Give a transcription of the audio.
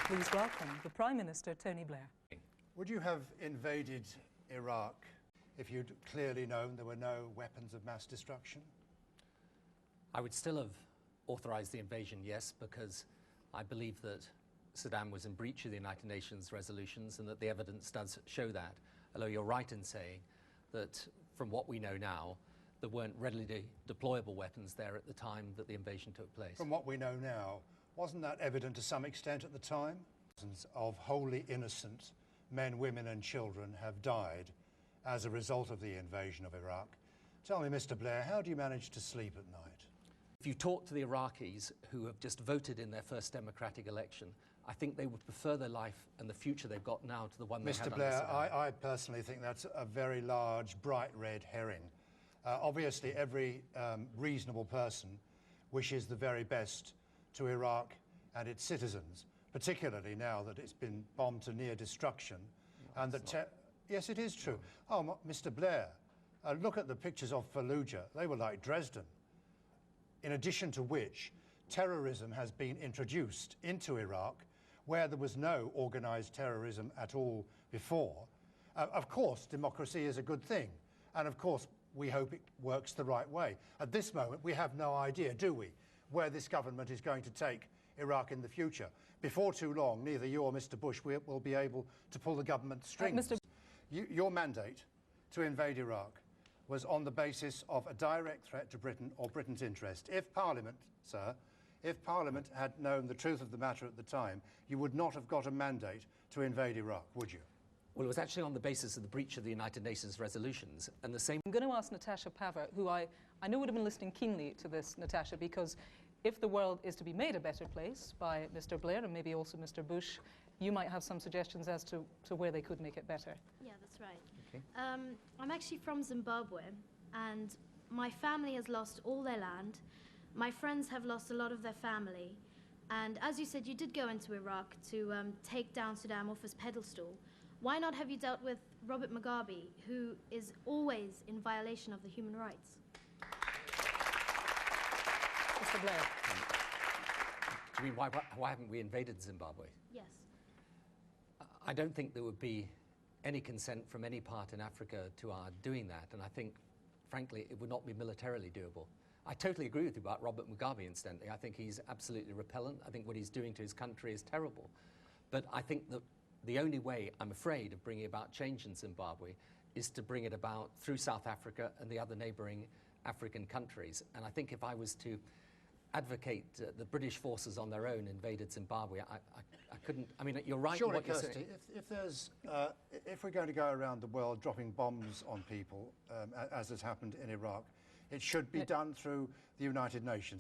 Please welcome the Prime Minister, Tony Blair. Would you have invaded Iraq if you'd clearly known there were no weapons of mass destruction? I would still have authorized the invasion, yes, because I believe that Saddam was in breach of the United Nations resolutions and that the evidence does show that. Although you're right in saying that from what we know now, there weren't readily deployable weapons there at the time that the invasion took place. From what we know now, wasn't that evident to some extent at the time? Thousands of wholly innocent men, women and children have died as a result of the invasion of Iraq. Tell me, Mr. Blair, how do you manage to sleep at night? If you talk to the Iraqis who have just voted in their first democratic election, I think they would prefer their life and the future they've got now to the one they had Mr. under Blair, Saddam. I personally think that's a very large, bright red herring. Obviously, every reasonable person wishes the very best to Iraq and its citizens, particularly now that it's been bombed to near destruction. No, and that yes, it is true. Oh, Mr. Blair, look at the pictures of Fallujah. They were like Dresden. In addition to which, terrorism has been introduced into Iraq, where there was no organized terrorism at all before. Of course, democracy is a good thing. And of course, we hope it works the right way. At this moment, we have no idea, do we, where this government is going to take Iraq in the future. Before too long, neither you or Mr. Bush will be able to pull the government strings. Your mandate to invade Iraq was on the basis of a direct threat to Britain or Britain's interest. If Parliament, sir, if Parliament had known the truth of the matter at the time, you would not have got a mandate to invade Iraq, would you? Well, it was actually on the basis of the breach of the United Nations resolutions, and the same... I'm going to ask Natasha Paver, who I know would have been listening keenly to this, Natasha, because if the world is to be made a better place by Mr. Blair and maybe also Mr. Bush, you might have some suggestions as to where they could make it better. Yeah, that's right. Okay. I'm actually from Zimbabwe, and my family has lost all their land. My friends have lost a lot of their family. And as you said, you did go into Iraq to take down Saddam off his pedestal. Why not have you dealt with Robert Mugabe, who is always in violation of the human rights? Mr. Blair. Do you mean why haven't we invaded Zimbabwe? Yes. I don't think there would be any consent from any part in Africa to our doing that, and I think, frankly, it would not be militarily doable. I totally agree with you about Robert Mugabe, incidentally. I think he's absolutely repellent. I think what he's doing to his country is terrible. But I think that the only way, I'm afraid, of bringing about change in Zimbabwe is to bring it about through South Africa and the other neighbouring African countries. And I think if I was to advocate the British forces on their own invaded Zimbabwe, I couldn't. I mean, you're right. Surely, in what you're Kirsty, saying. if we're going to go around the world dropping bombs on people, as has happened in Iraq, it should be done through the United Nations.